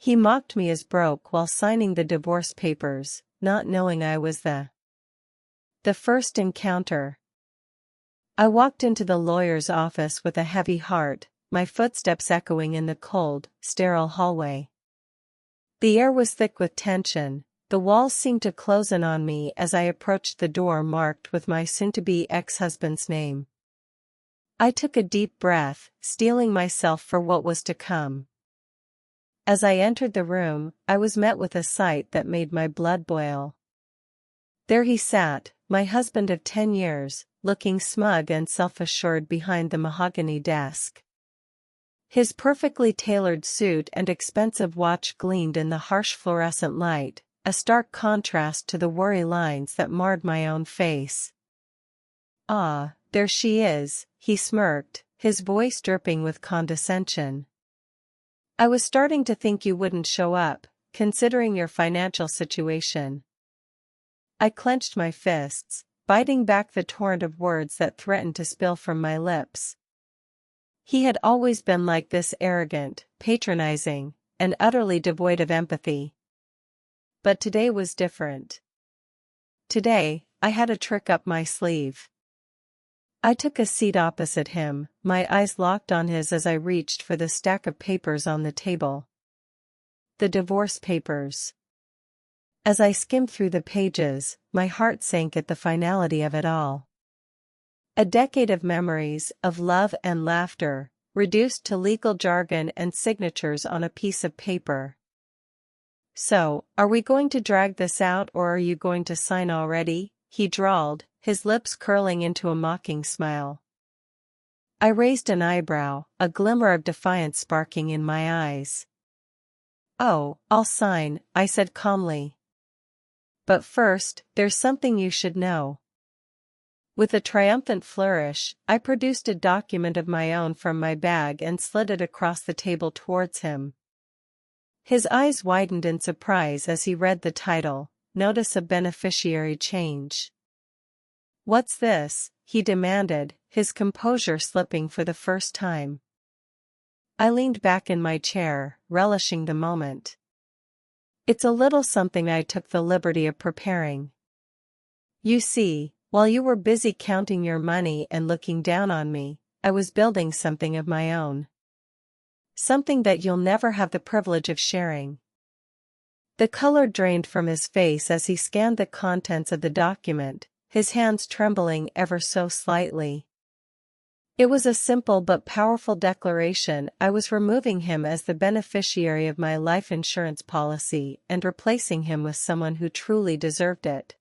He mocked me as broke while signing the divorce papers, not knowing I was the first encounter. I walked into the lawyer's office with a heavy heart, my footsteps echoing in the cold, sterile hallway. The air was thick with tension, the walls seemed to close in on me as I approached the door marked with my soon-to-be ex-husband's name. I took a deep breath, steeling myself for what was to come. As I entered the room, I was met with a sight that made my blood boil. There he sat, my husband of 10 years, looking smug and self-assured behind the mahogany desk. His perfectly tailored suit and expensive watch gleamed in the harsh fluorescent light, a stark contrast to the worry lines that marred my own face. "Ah, there she is," he smirked, his voice dripping with condescension. "I was starting to think you wouldn't show up, considering your financial situation." I clenched my fists, biting back the torrent of words that threatened to spill from my lips. He had always been like this, arrogant, patronizing, and utterly devoid of empathy. But today was different. Today, I had a trick up my sleeve. I took a seat opposite him, my eyes locked on his as I reached for the stack of papers on the table. The divorce papers. As I skimmed through the pages, my heart sank at the finality of it all. A decade of memories, of love and laughter, reduced to legal jargon and signatures on a piece of paper. "So, are we going to drag this out or are you going to sign already?" he drawled, his lips curling into a mocking smile. I raised an eyebrow, a glimmer of defiance sparking in my eyes. "Oh, I'll sign," I said calmly. "But first, there's something you should know." With a triumphant flourish, I produced a document of my own from my bag and slid it across the table towards him. His eyes widened in surprise as he read the title, Notice of Beneficiary Change. "What's this?" he demanded, his composure slipping for the first time. I leaned back in my chair, relishing the moment. "It's a little something I took the liberty of preparing. You see, while you were busy counting your money and looking down on me, I was building something of my own. Something that you'll never have the privilege of sharing." The color drained from his face as he scanned the contents of the document, his hands trembling ever so slightly. It was a simple but powerful declaration. I was removing him as the beneficiary of my life insurance policy and replacing him with someone who truly deserved it.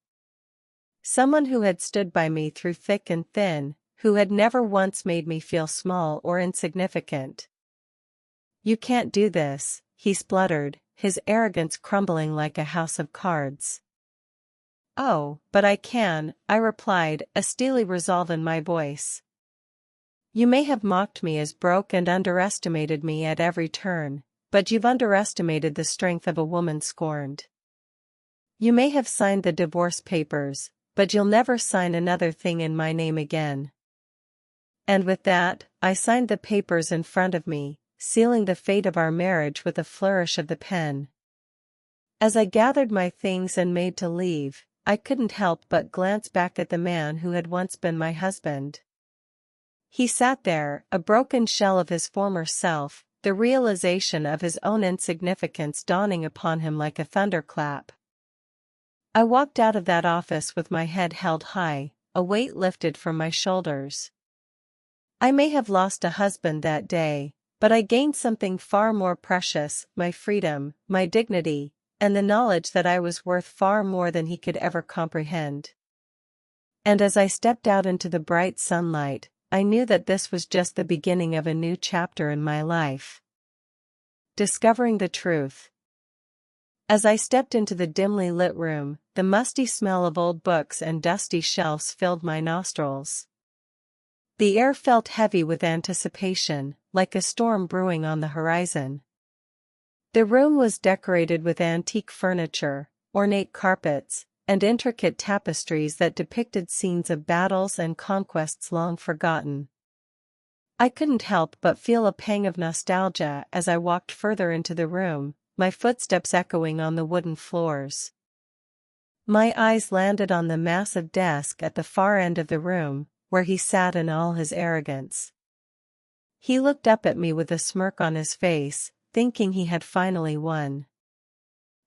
Someone who had stood by me through thick and thin, who had never once made me feel small or insignificant. "You can't do this," he spluttered, his arrogance crumbling like a house of cards. "Oh, but I can," I replied, a steely resolve in my voice. "You may have mocked me as broke and underestimated me at every turn, but you've underestimated the strength of a woman scorned. You may have signed the divorce papers, but you'll never sign another thing in my name again." And with that, I signed the papers in front of me, sealing the fate of our marriage with a flourish of the pen. As I gathered my things and made to leave, I couldn't help but glance back at the man who had once been my husband. He sat there, a broken shell of his former self, the realization of his own insignificance dawning upon him like a thunderclap. I walked out of that office with my head held high, a weight lifted from my shoulders. I may have lost a husband that day, but I gained something far more precious, my freedom, my dignity, and the knowledge that I was worth far more than he could ever comprehend. And as I stepped out into the bright sunlight, I knew that this was just the beginning of a new chapter in my life. Discovering the truth. As I stepped into the dimly lit room, the musty smell of old books and dusty shelves filled my nostrils. The air felt heavy with anticipation, like a storm brewing on the horizon. The room was decorated with antique furniture, ornate carpets, and intricate tapestries that depicted scenes of battles and conquests long forgotten. I couldn't help but feel a pang of nostalgia as I walked further into the room, my footsteps echoing on the wooden floors. My eyes landed on the massive desk at the far end of the room, where he sat in all his arrogance. He looked up at me with a smirk on his face, thinking he had finally won.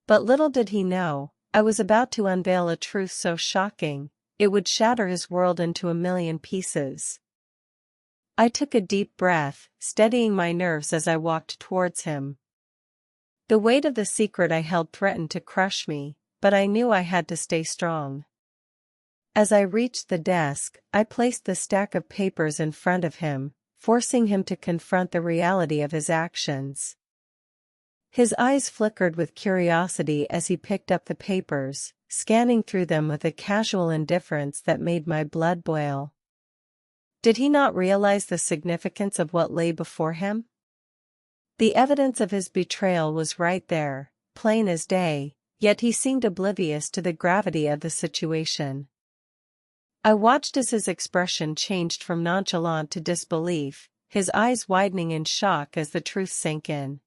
But little did he know, I was about to unveil a truth so shocking, it would shatter his world into a million pieces. I took a deep breath, steadying my nerves as I walked towards him. The weight of the secret I held threatened to crush me, but I knew I had to stay strong. As I reached the desk, I placed the stack of papers in front of him, forcing him to confront the reality of his actions. His eyes flickered with curiosity as he picked up the papers, scanning through them with a casual indifference that made my blood boil. Did he not realize the significance of what lay before him? The evidence of his betrayal was right there, plain as day, yet he seemed oblivious to the gravity of the situation. I watched as his expression changed from nonchalant to disbelief, his eyes widening in shock as the truth sank in.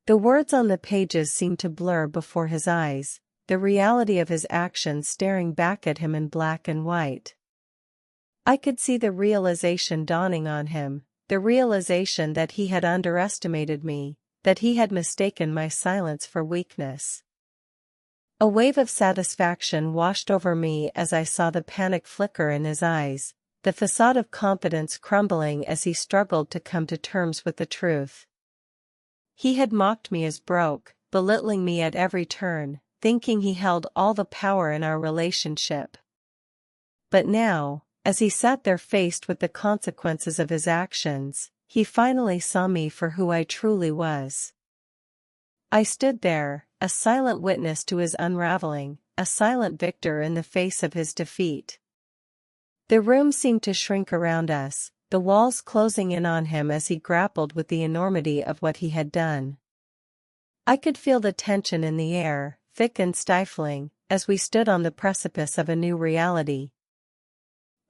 The words on the pages seemed to blur before his eyes, the reality of his actions staring back at him in black and white. I could see the realization dawning on him, the realization that he had underestimated me, that he had mistaken my silence for weakness. A wave of satisfaction washed over me as I saw the panic flicker in his eyes, the facade of confidence crumbling as he struggled to come to terms with the truth. He had mocked me as broke, belittling me at every turn, thinking he held all the power in our relationship. But now, as he sat there faced with the consequences of his actions, he finally saw me for who I truly was. I stood there, a silent witness to his unraveling, a silent victor in the face of his defeat. The room seemed to shrink around us, the walls closing in on him as he grappled with the enormity of what he had done. I could feel the tension in the air, thick and stifling, as we stood on the precipice of a new reality.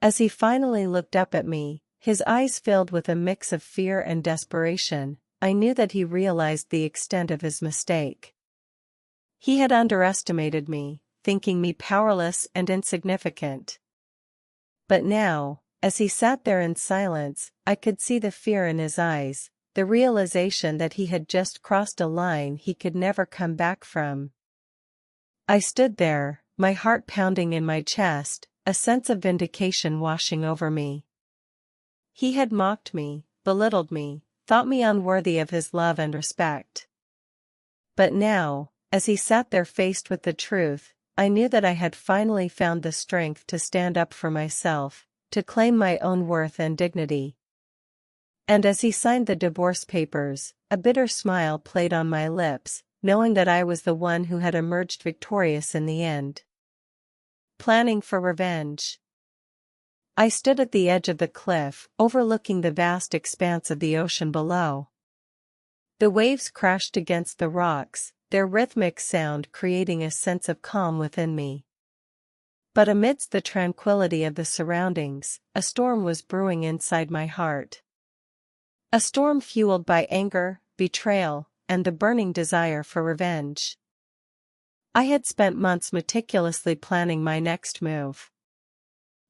As he finally looked up at me, his eyes filled with a mix of fear and desperation, I knew that he realized the extent of his mistake. He had underestimated me, thinking me powerless and insignificant. But now, as he sat there in silence, I could see the fear in his eyes, the realization that he had just crossed a line he could never come back from. I stood there, my heart pounding in my chest, a sense of vindication washing over me. He had mocked me, belittled me, thought me unworthy of his love and respect. But now, as he sat there faced with the truth, I knew that I had finally found the strength to stand up for myself, to claim my own worth and dignity. And as he signed the divorce papers, a bitter smile played on my lips, knowing that I was the one who had emerged victorious in the end. Planning for revenge. I stood at the edge of the cliff, overlooking the vast expanse of the ocean below. The waves crashed against the rocks, their rhythmic sound creating a sense of calm within me. But amidst the tranquility of the surroundings, a storm was brewing inside my heart. A storm fueled by anger, betrayal, and the burning desire for revenge. I had spent months meticulously planning my next move.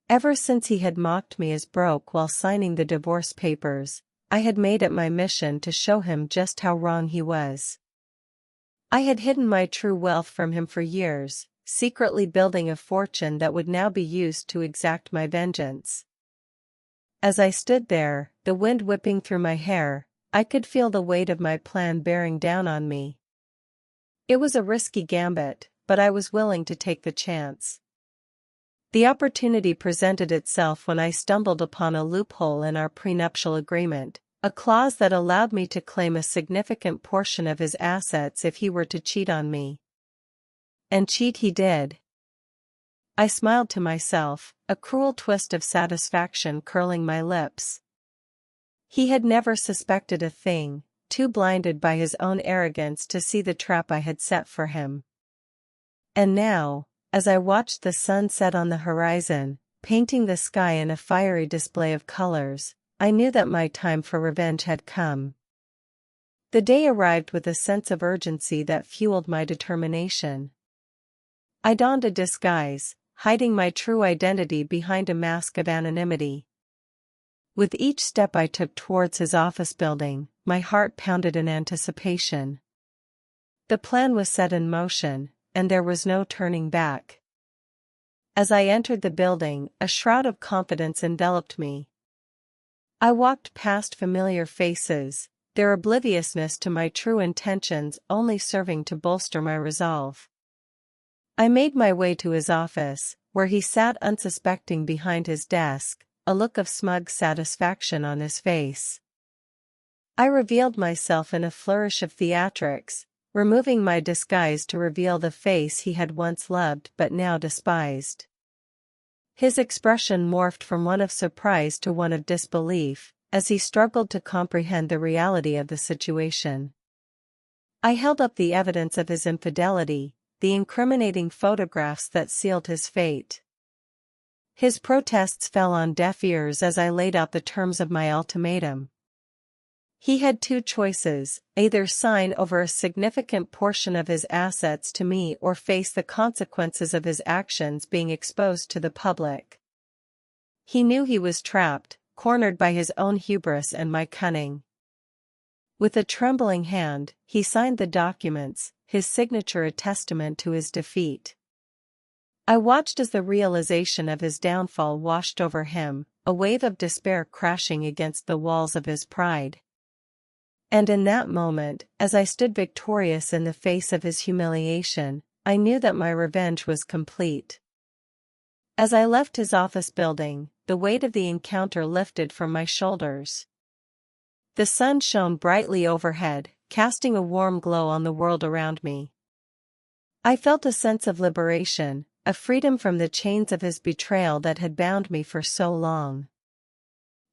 Ever since he had mocked me as broke while signing the divorce papers, I had made it my mission to show him just how wrong he was. I had hidden my true wealth from him for years, secretly building a fortune that would now be used to exact my vengeance. As I stood there, the wind whipping through my hair, I could feel the weight of my plan bearing down on me. It was a risky gambit, but I was willing to take the chance. The opportunity presented itself when I stumbled upon a loophole in our prenuptial agreement, a clause that allowed me to claim a significant portion of his assets if he were to cheat on me. And cheat he did. I smiled to myself, a cruel twist of satisfaction curling my lips. He had never suspected a thing, too blinded by his own arrogance to see the trap I had set for him. And now, as I watched the sun set on the horizon, painting the sky in a fiery display of colors, I knew that my time for revenge had come. The day arrived with a sense of urgency that fueled my determination. I donned a disguise, hiding my true identity behind a mask of anonymity. With each step I took towards his office building, my heart pounded in anticipation. The plan was set in motion, and there was no turning back. As I entered the building, a shroud of confidence enveloped me. I walked past familiar faces, their obliviousness to my true intentions only serving to bolster my resolve. I made my way to his office, where he sat unsuspecting behind his desk, a look of smug satisfaction on his face. I revealed myself in a flourish of theatrics, removing my disguise to reveal the face he had once loved but now despised. His expression morphed from one of surprise to one of disbelief, as he struggled to comprehend the reality of the situation. I held up the evidence of his infidelity, the incriminating photographs that sealed his fate. His protests fell on deaf ears as I laid out the terms of my ultimatum. He had two choices: either sign over a significant portion of his assets to me or face the consequences of his actions being exposed to the public. He knew he was trapped, cornered by his own hubris and my cunning. With a trembling hand, he signed the documents, his signature a testament to his defeat. I watched as the realization of his downfall washed over him, a wave of despair crashing against the walls of his pride. And in that moment, as I stood victorious in the face of his humiliation, I knew that my revenge was complete. As I left his office building, the weight of the encounter lifted from my shoulders. The sun shone brightly overhead, casting a warm glow on the world around me. I felt a sense of liberation, a freedom from the chains of his betrayal that had bound me for so long.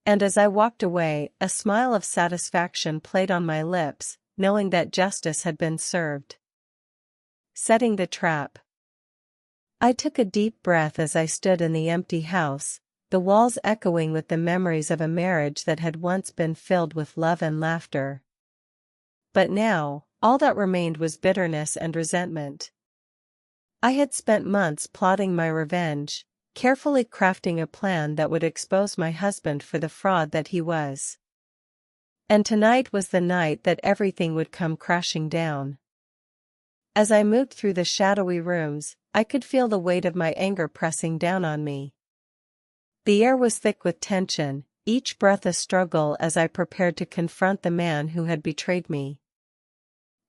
And as I walked away, a smile of satisfaction played on my lips, knowing that justice had been served. Setting the trap. I took a deep breath as I stood in the empty house, the walls echoing with the memories of a marriage that had once been filled with love and laughter. But now, all that remained was bitterness and resentment. I had spent months plotting my revenge, carefully crafting a plan that would expose my husband for the fraud that he was. And tonight was the night that everything would come crashing down. As I moved through the shadowy rooms, I could feel the weight of my anger pressing down on me. The air was thick with tension, each breath a struggle as I prepared to confront the man who had betrayed me.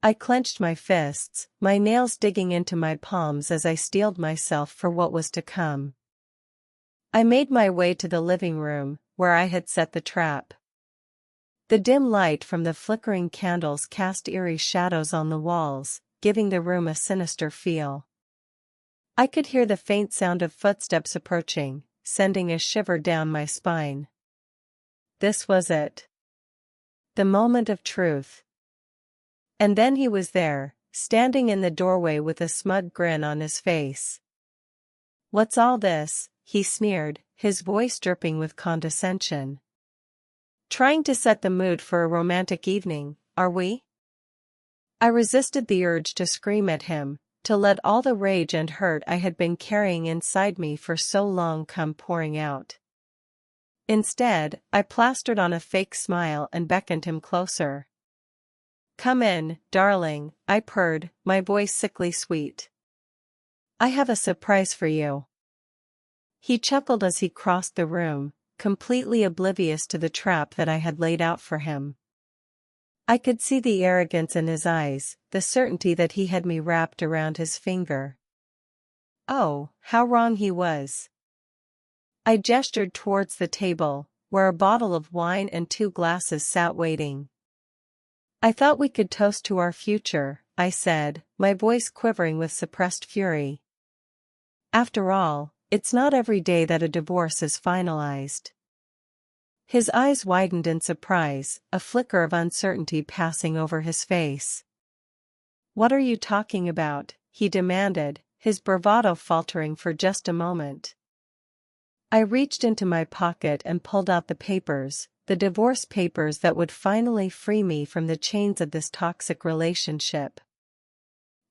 I clenched my fists, my nails digging into my palms as I steeled myself for what was to come. I made my way to the living room, where I had set the trap. The dim light from the flickering candles cast eerie shadows on the walls, giving the room a sinister feel. I could hear the faint sound of footsteps approaching, sending a shiver down my spine. This was it. The moment of truth. And then he was there, standing in the doorway with a smug grin on his face. "What's all this?" he sneered, his voice dripping with condescension. "Trying to set the mood for a romantic evening, are we?" I resisted the urge to scream at him, to let all the rage and hurt I had been carrying inside me for so long come pouring out. Instead, I plastered on a fake smile and beckoned him closer. "Come in, darling," I purred, my voice sickly sweet. "I have a surprise for you." He chuckled as he crossed the room, completely oblivious to the trap that I had laid out for him. I could see the arrogance in his eyes, the certainty that he had me wrapped around his finger. Oh, how wrong he was. I gestured towards the table, where a bottle of wine and 2 glasses sat waiting. "I thought we could toast to our future," I said, my voice quivering with suppressed fury. "After all, it's not every day that a divorce is finalized." His eyes widened in surprise, a flicker of uncertainty passing over his face. "What are you talking about?" he demanded, his bravado faltering for just a moment. I reached into my pocket and pulled out the papers, the divorce papers that would finally free me from the chains of this toxic relationship.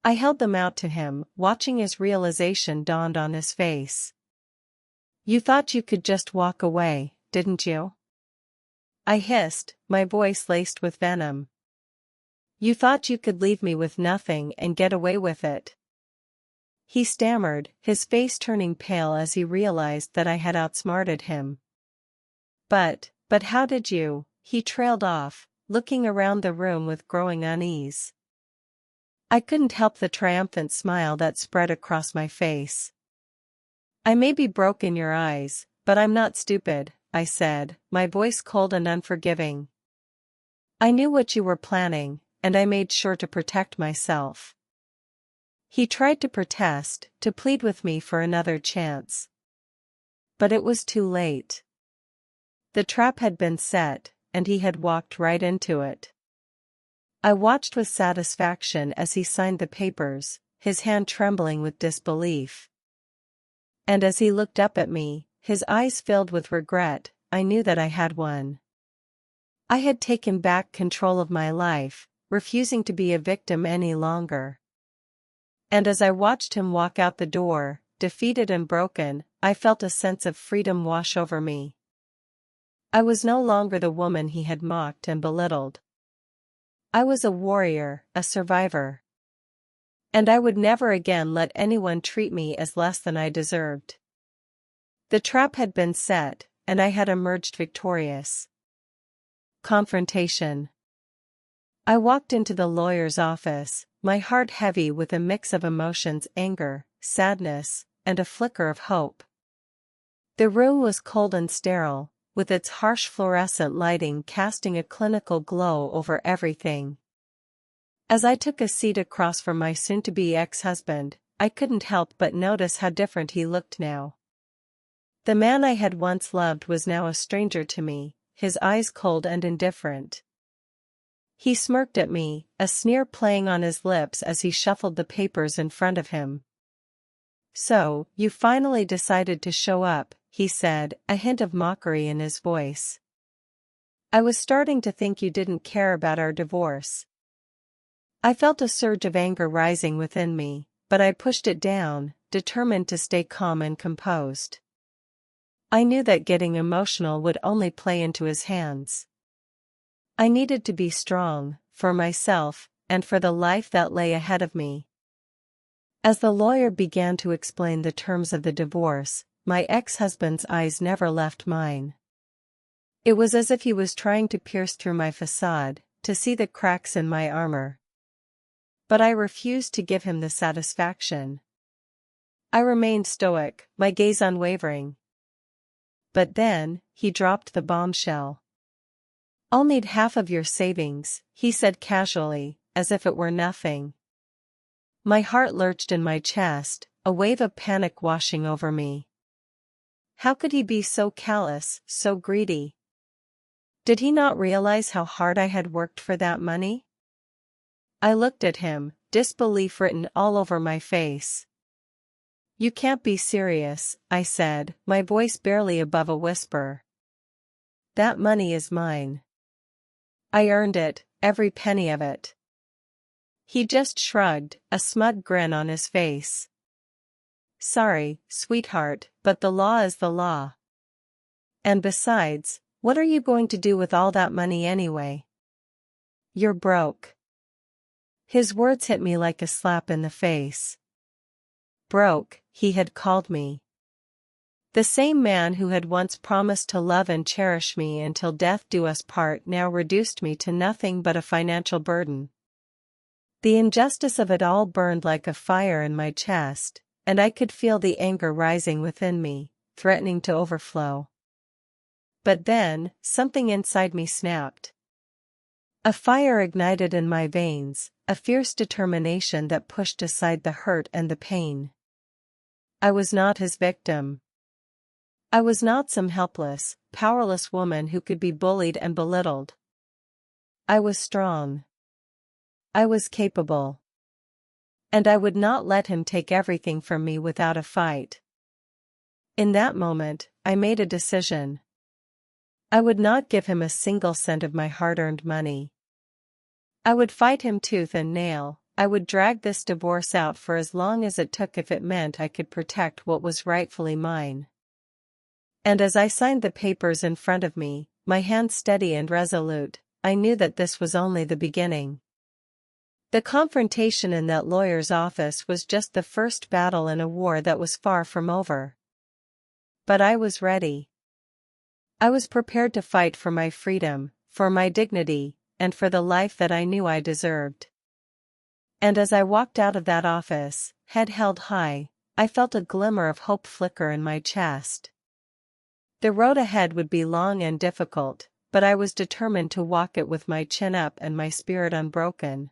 I held them out to him, watching as realization dawned on his face. "You thought you could just walk away, didn't you?" I hissed, my voice laced with venom. "You thought you could leave me with nothing and get away with it." He stammered, his face turning pale as he realized that I had outsmarted him. But how did you?" He trailed off, looking around the room with growing unease. I couldn't help the triumphant smile that spread across my face. "I may be broke in your eyes, but I'm not stupid," I said, my voice cold and unforgiving. "I knew what you were planning, and I made sure to protect myself." He tried to protest, to plead with me for another chance. But it was too late. The trap had been set, and he had walked right into it. I watched with satisfaction as he signed the papers, his hand trembling with disbelief. And as he looked up at me, his eyes filled with regret, I knew that I had won. I had taken back control of my life, refusing to be a victim any longer. And as I watched him walk out the door, defeated and broken, I felt a sense of freedom wash over me. I was no longer the woman he had mocked and belittled. I was a warrior, a survivor. And I would never again let anyone treat me as less than I deserved. The trap had been set, and I had emerged victorious. Confrontation. I walked into the lawyer's office, my heart heavy with a mix of emotions: anger, sadness, and a flicker of hope. The room was cold and sterile, with its harsh fluorescent lighting casting a clinical glow over everything. As I took a seat across from my soon-to-be ex-husband, I couldn't help but notice how different he looked now. The man I had once loved was now a stranger to me, his eyes cold and indifferent. He smirked at me, a sneer playing on his lips as he shuffled the papers in front of him. "So, you finally decided to show up," he said, a hint of mockery in his voice. "I was starting to think you didn't care about our divorce." I felt a surge of anger rising within me, but I pushed it down, determined to stay calm and composed. I knew that getting emotional would only play into his hands. I needed to be strong, for myself, and for the life that lay ahead of me. As the lawyer began to explain the terms of the divorce, my ex-husband's eyes never left mine. It was as if he was trying to pierce through my facade, to see the cracks in my armor. But I refused to give him the satisfaction. I remained stoic, my gaze unwavering. But then, he dropped the bombshell. "I'll need half of your savings," he said casually, as if it were nothing. My heart lurched in my chest, a wave of panic washing over me. How could he be so callous, so greedy? Did he not realize how hard I had worked for that money? I looked at him, disbelief written all over my face. "You can't be serious," I said, my voice barely above a whisper. "That money is mine. I earned it, every penny of it." He just shrugged, a smug grin on his face. "Sorry, sweetheart, but the law is the law. And besides, what are you going to do with all that money anyway? You're broke." His words hit me like a slap in the face. Broke, he had called me. The same man who had once promised to love and cherish me until death do us part now reduced me to nothing but a financial burden. The injustice of it all burned like a fire in my chest, and I could feel the anger rising within me, threatening to overflow. But then, something inside me snapped. A fire ignited in my veins, a fierce determination that pushed aside the hurt and the pain. I was not his victim. I was not some helpless, powerless woman who could be bullied and belittled. I was strong. I was capable. And I would not let him take everything from me without a fight. In that moment, I made a decision. I would not give him a single cent of my hard-earned money. I would fight him tooth and nail. I would drag this divorce out for as long as it took if it meant I could protect what was rightfully mine. And as I signed the papers in front of me, my hands steady and resolute, I knew that this was only the beginning. The confrontation in that lawyer's office was just the first battle in a war that was far from over. But I was ready. I was prepared to fight for my freedom, for my dignity, and for the life that I knew I deserved. And as I walked out of that office, head held high, I felt a glimmer of hope flicker in my chest. The road ahead would be long and difficult, but I was determined to walk it with my chin up and my spirit unbroken.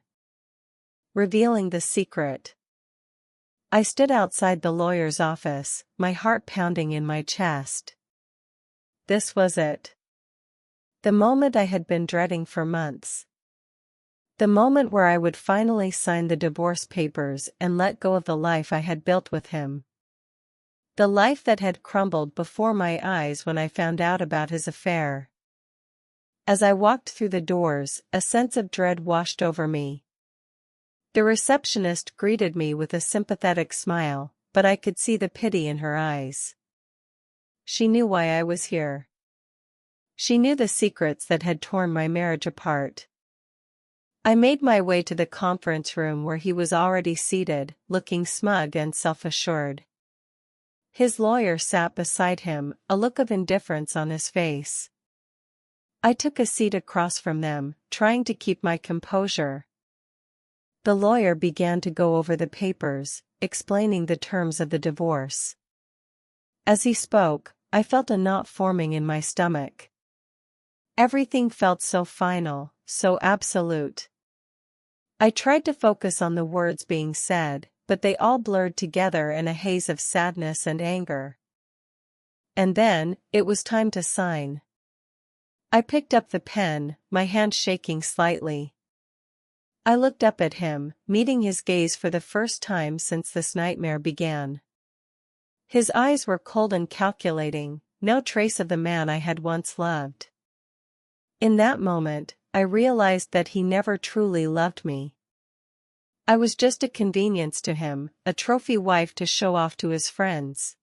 Revealing the secret. I stood outside the lawyer's office, my heart pounding in my chest. This was it. The moment I had been dreading for months. The moment where I would finally sign the divorce papers and let go of the life I had built with him. The life that had crumbled before my eyes when I found out about his affair. As I walked through the doors, a sense of dread washed over me. The receptionist greeted me with a sympathetic smile, but I could see the pity in her eyes. She knew why I was here. She knew the secrets that had torn my marriage apart. I made my way to the conference room where he was already seated, looking smug and self-assured. His lawyer sat beside him, a look of indifference on his face. I took a seat across from them, trying to keep my composure. The lawyer began to go over the papers, explaining the terms of the divorce. As he spoke, I felt a knot forming in my stomach. Everything felt so final, so absolute. I tried to focus on the words being said, but they all blurred together in a haze of sadness and anger. And then, it was time to sign. I picked up the pen, my hand shaking slightly. I looked up at him, meeting his gaze for the first time since this nightmare began. His eyes were cold and calculating, no trace of the man I had once loved. In that moment, I realized that he never truly loved me. I was just a convenience to him, a trophy wife to show off to his friends.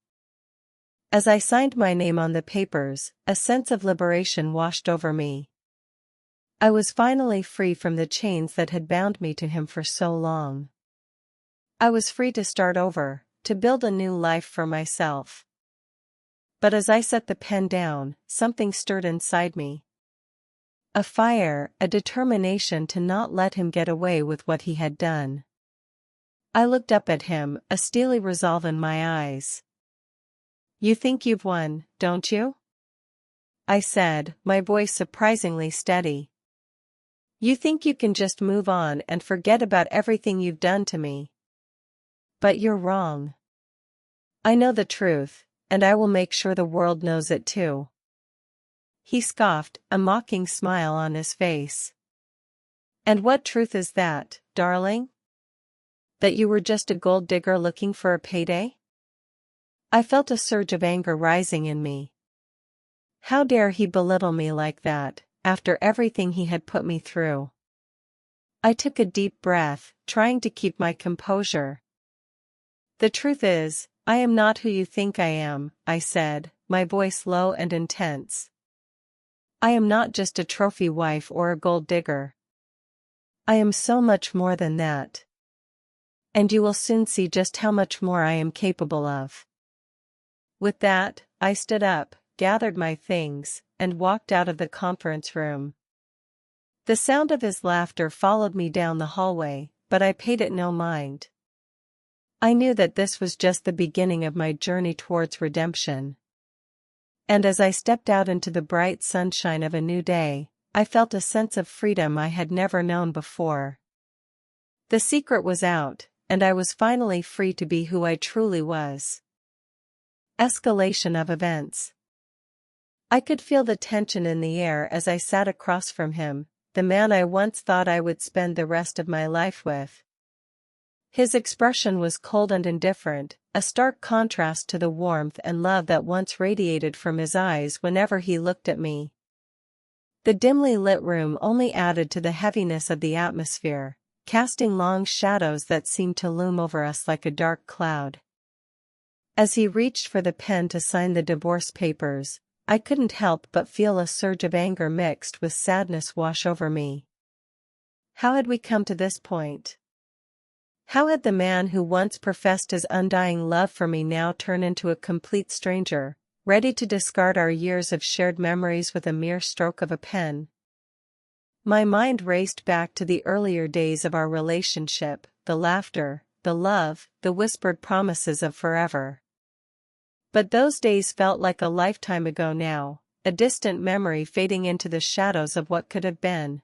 As I signed my name on the papers, a sense of liberation washed over me. I was finally free from the chains that had bound me to him for so long. I was free to start over, to build a new life for myself. But as I set the pen down, something stirred inside me. A fire, a determination to not let him get away with what he had done. I looked up at him, a steely resolve in my eyes. "You think you've won, don't you?" I said, my voice surprisingly steady. "You think you can just move on and forget about everything you've done to me. But you're wrong. I know the truth, and I will make sure the world knows it too." He scoffed, a mocking smile on his face. "And what truth is that, darling? That you were just a gold digger looking for a payday?" I felt a surge of anger rising in me. How dare he belittle me like that, after everything he had put me through? I took a deep breath, trying to keep my composure. "The truth is, I am not who you think I am," I said, my voice low and intense. "I am not just a trophy wife or a gold digger. I am so much more than that. And you will soon see just how much more I am capable of." With that, I stood up, gathered my things, and walked out of the conference room. The sound of his laughter followed me down the hallway, but I paid it no mind. I knew that this was just the beginning of my journey towards redemption. And as I stepped out into the bright sunshine of a new day, I felt a sense of freedom I had never known before. The secret was out, and I was finally free to be who I truly was. Escalation of events. I could feel the tension in the air as I sat across from him, the man I once thought I would spend the rest of my life with. His expression was cold and indifferent, a stark contrast to the warmth and love that once radiated from his eyes whenever he looked at me. The dimly lit room only added to the heaviness of the atmosphere, casting long shadows that seemed to loom over us like a dark cloud. As he reached for the pen to sign the divorce papers, I couldn't help but feel a surge of anger mixed with sadness wash over me. How had we come to this point? How had the man who once professed his undying love for me now turned into a complete stranger, ready to discard our years of shared memories with a mere stroke of a pen? My mind raced back to the earlier days of our relationship, the laughter, the love, the whispered promises of forever. But those days felt like a lifetime ago now, a distant memory fading into the shadows of what could have been.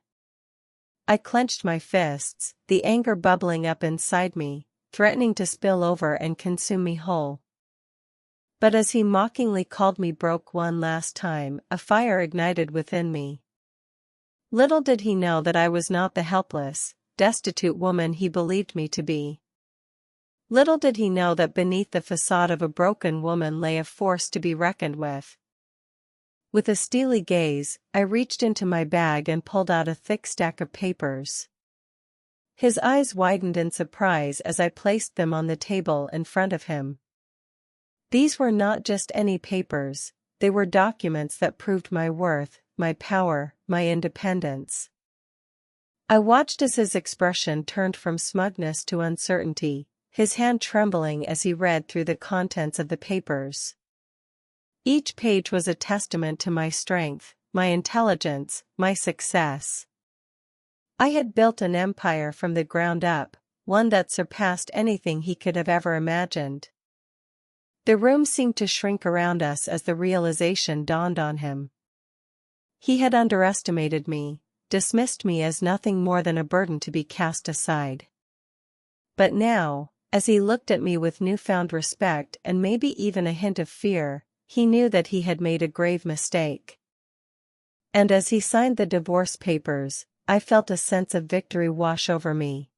I clenched my fists, the anger bubbling up inside me, threatening to spill over and consume me whole. But as he mockingly called me broke one last time, a fire ignited within me. Little did he know that I was not the helpless, destitute woman he believed me to be. Little did he know that beneath the facade of a broken woman lay a force to be reckoned with. With a steely gaze, I reached into my bag and pulled out a thick stack of papers. His eyes widened in surprise as I placed them on the table in front of him. These were not just any papers, they were documents that proved my worth, my power, my independence. I watched as his expression turned from smugness to uncertainty, his hand trembling as he read through the contents of the papers. Each page was a testament to my strength, my intelligence, my success. I had built an empire from the ground up, one that surpassed anything he could have ever imagined. The room seemed to shrink around us as the realization dawned on him. He had underestimated me, dismissed me as nothing more than a burden to be cast aside. But now, as he looked at me with newfound respect and maybe even a hint of fear, he knew that he had made a grave mistake. And as he signed the divorce papers, I felt a sense of victory wash over me.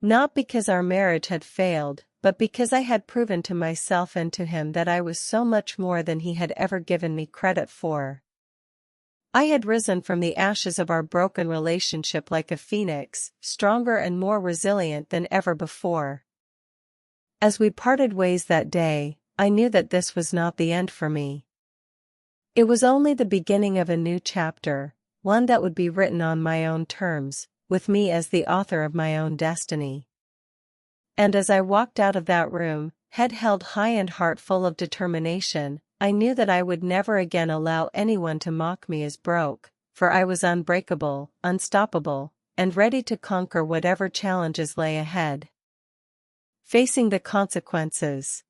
Not because our marriage had failed, but because I had proven to myself and to him that I was so much more than he had ever given me credit for. I had risen from the ashes of our broken relationship like a phoenix, stronger and more resilient than ever before. As we parted ways that day, I knew that this was not the end for me. It was only the beginning of a new chapter, one that would be written on my own terms, with me as the author of my own destiny. And as I walked out of that room, head held high and heart full of determination, I knew that I would never again allow anyone to mock me as broke, for I was unbreakable, unstoppable, and ready to conquer whatever challenges lay ahead. Facing the consequences.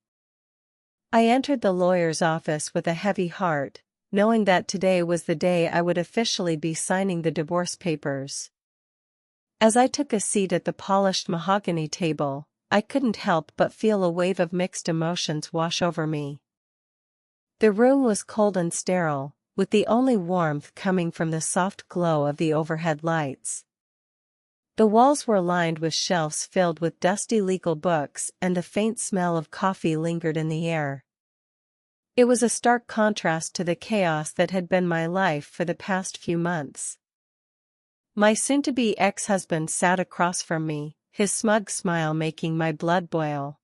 I entered the lawyer's office with a heavy heart, knowing that today was the day I would officially be signing the divorce papers. As I took a seat at the polished mahogany table, I couldn't help but feel a wave of mixed emotions wash over me. The room was cold and sterile, with the only warmth coming from the soft glow of the overhead lights. The walls were lined with shelves filled with dusty legal books, and the faint smell of coffee lingered in the air. It was a stark contrast to the chaos that had been my life for the past few months. My soon-to-be ex-husband sat across from me, his smug smile making my blood boil.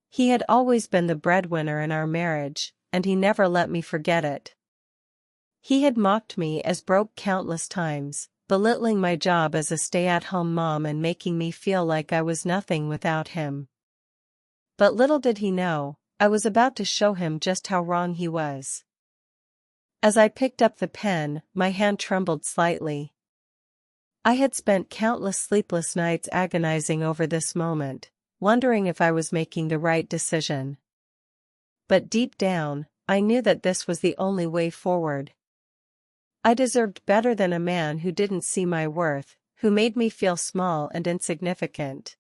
He had always been the breadwinner in our marriage, and he never let me forget it. He had mocked me as broke countless times, belittling my job as a stay-at-home mom and making me feel like I was nothing without him. But little did he know, I was about to show him just how wrong he was. As I picked up the pen, my hand trembled slightly. I had spent countless sleepless nights agonizing over this moment, wondering if I was making the right decision. But deep down, I knew that this was the only way forward. I deserved better than a man who didn't see my worth, who made me feel small and insignificant.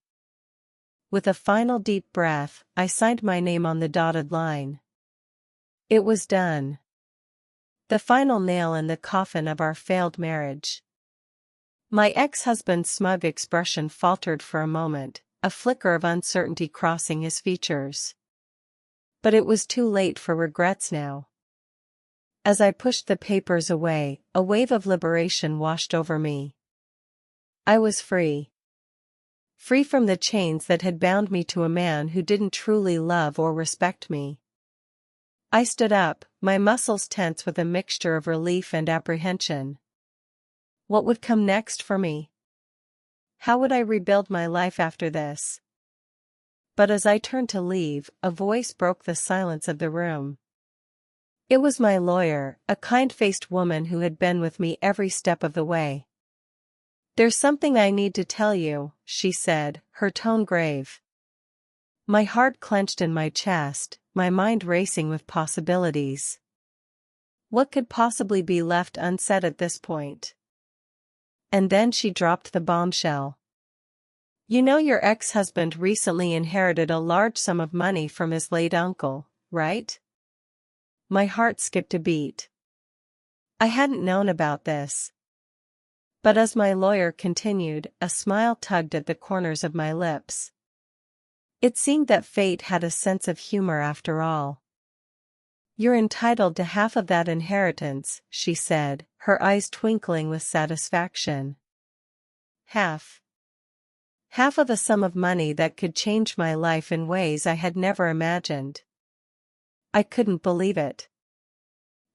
With a final deep breath, I signed my name on the dotted line. It was done. The final nail in the coffin of our failed marriage. My ex-husband's smug expression faltered for a moment, a flicker of uncertainty crossing his features. But it was too late for regrets now. As I pushed the papers away, a wave of liberation washed over me. I was free. Free from the chains that had bound me to a man who didn't truly love or respect me. I stood up, my muscles tense with a mixture of relief and apprehension. What would come next for me? How would I rebuild my life after this? But as I turned to leave, a voice broke the silence of the room. It was my lawyer, a kind-faced woman who had been with me every step of the way. "There's something I need to tell you," she said, her tone grave. My heart clenched in my chest, my mind racing with possibilities. What could possibly be left unsaid at this point? And then she dropped the bombshell. "You know your ex-husband recently inherited a large sum of money from his late uncle, right?" My heart skipped a beat. I hadn't known about this. But as my lawyer continued, a smile tugged at the corners of my lips. It seemed that fate had a sense of humor after all. "You're entitled to half of that inheritance," she said, her eyes twinkling with satisfaction. Half. Half of a sum of money that could change my life in ways I had never imagined. I couldn't believe it.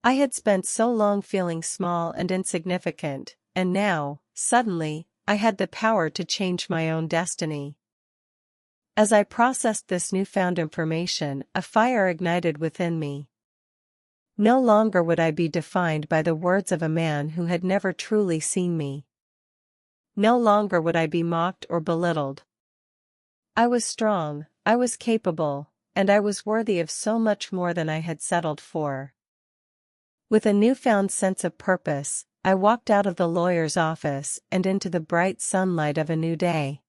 I had spent so long feeling small and insignificant, and now, suddenly, I had the power to change my own destiny. As I processed this newfound information, a fire ignited within me. No longer would I be defined by the words of a man who had never truly seen me. No longer would I be mocked or belittled. I was strong, I was capable, and I was worthy of so much more than I had settled for. With a newfound sense of purpose, I walked out of the lawyer's office and into the bright sunlight of a new day.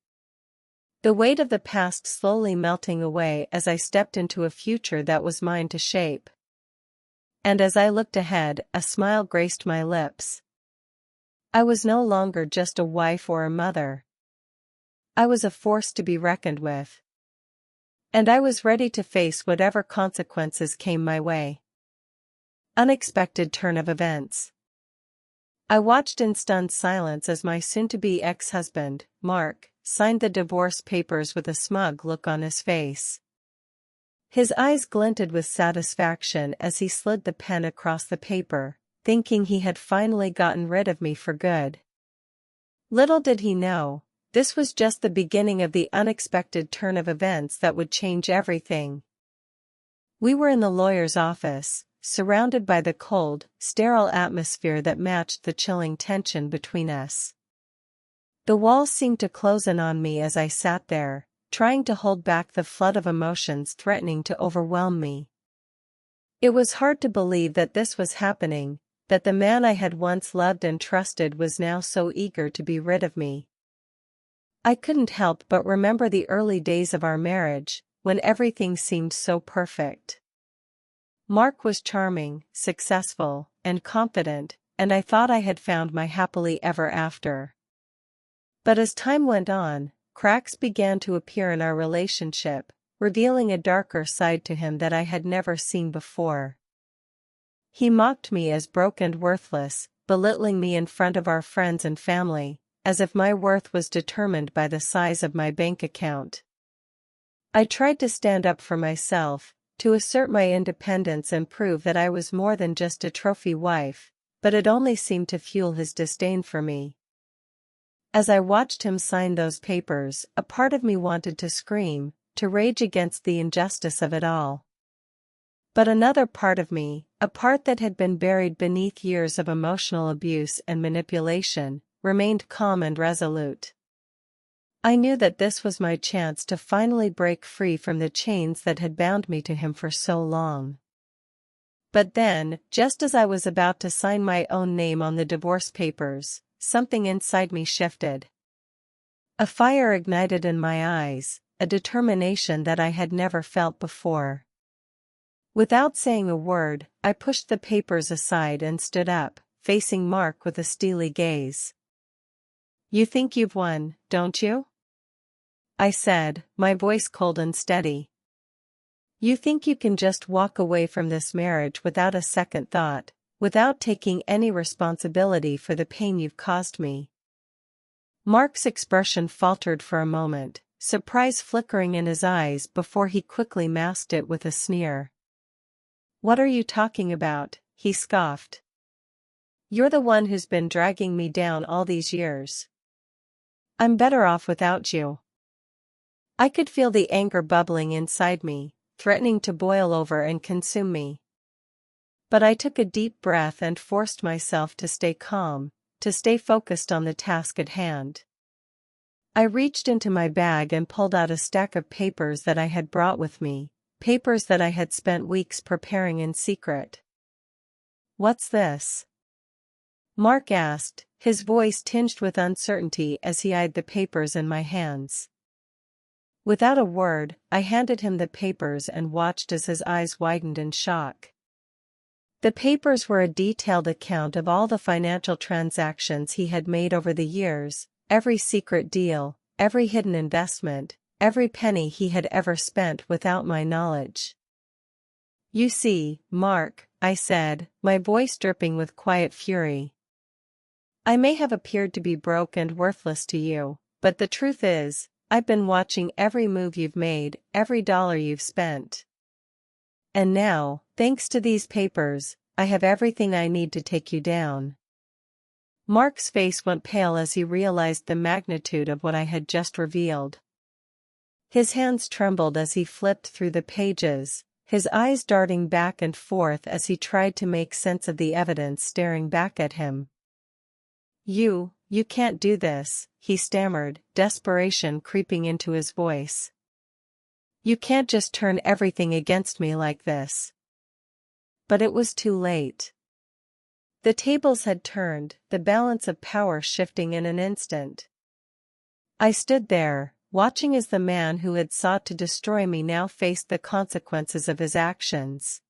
The weight of the past slowly melting away as I stepped into a future that was mine to shape. And as I looked ahead, a smile graced my lips. I was no longer just a wife or a mother. I was a force to be reckoned with. And I was ready to face whatever consequences came my way. Unexpected turn of events. I watched in stunned silence as my soon-to-be ex-husband, Mark, signed the divorce papers with a smug look on his face. His eyes glinted with satisfaction as he slid the pen across the paper, thinking he had finally gotten rid of me for good. Little did he know, this was just the beginning of the unexpected turn of events that would change everything. We were in the lawyer's office, surrounded by the cold, sterile atmosphere that matched the chilling tension between us. The walls seemed to close in on me as I sat there, trying to hold back the flood of emotions threatening to overwhelm me. It was hard to believe that this was happening, that the man I had once loved and trusted was now so eager to be rid of me. I couldn't help but remember the early days of our marriage, when everything seemed so perfect. Mark was charming, successful, and confident, and I thought I had found my happily ever after. But as time went on, cracks began to appear in our relationship, revealing a darker side to him that I had never seen before. He mocked me as broke and worthless, belittling me in front of our friends and family, as if my worth was determined by the size of my bank account. I tried to stand up for myself, to assert my independence and prove that I was more than just a trophy wife, but it only seemed to fuel his disdain for me. As I watched him sign those papers, a part of me wanted to scream, to rage against the injustice of it all. But another part of me, a part that had been buried beneath years of emotional abuse and manipulation, remained calm and resolute. I knew that this was my chance to finally break free from the chains that had bound me to him for so long. But then, just as I was about to sign my own name on the divorce papers, something inside me shifted. A fire ignited in my eyes, a determination that I had never felt before. Without saying a word, I pushed the papers aside and stood up, facing Mark with a steely gaze. "You think you've won, don't you?" I said, my voice cold and steady. "You think you can just walk away from this marriage without a second thought, without taking any responsibility for the pain you've caused me." Mark's expression faltered for a moment, surprise flickering in his eyes before he quickly masked it with a sneer. "What are you talking about?" he scoffed. "You're the one who's been dragging me down all these years. I'm better off without you." I could feel the anger bubbling inside me, threatening to boil over and consume me. But I took a deep breath and forced myself to stay calm, to stay focused on the task at hand. I reached into my bag and pulled out a stack of papers that I had brought with me, papers that I had spent weeks preparing in secret. "What's this?" Mark asked, his voice tinged with uncertainty as he eyed the papers in my hands. Without a word, I handed him the papers and watched as his eyes widened in shock. The papers were a detailed account of all the financial transactions he had made over the years, every secret deal, every hidden investment, every penny he had ever spent without my knowledge. "You see, Mark," I said, my voice dripping with quiet fury. "I may have appeared to be broke and worthless to you, but the truth is, I've been watching every move you've made, every dollar you've spent. And now, thanks to these papers, I have everything I need to take you down." Mark's face went pale as he realized the magnitude of what I had just revealed. His hands trembled as he flipped through the pages, his eyes darting back and forth as he tried to make sense of the evidence staring back at him. You can't do this," he stammered, desperation creeping into his voice. "You can't just turn everything against me like this." But it was too late. The tables had turned, the balance of power shifting in an instant. I stood there, watching as the man who had sought to destroy me now faced the consequences of his actions.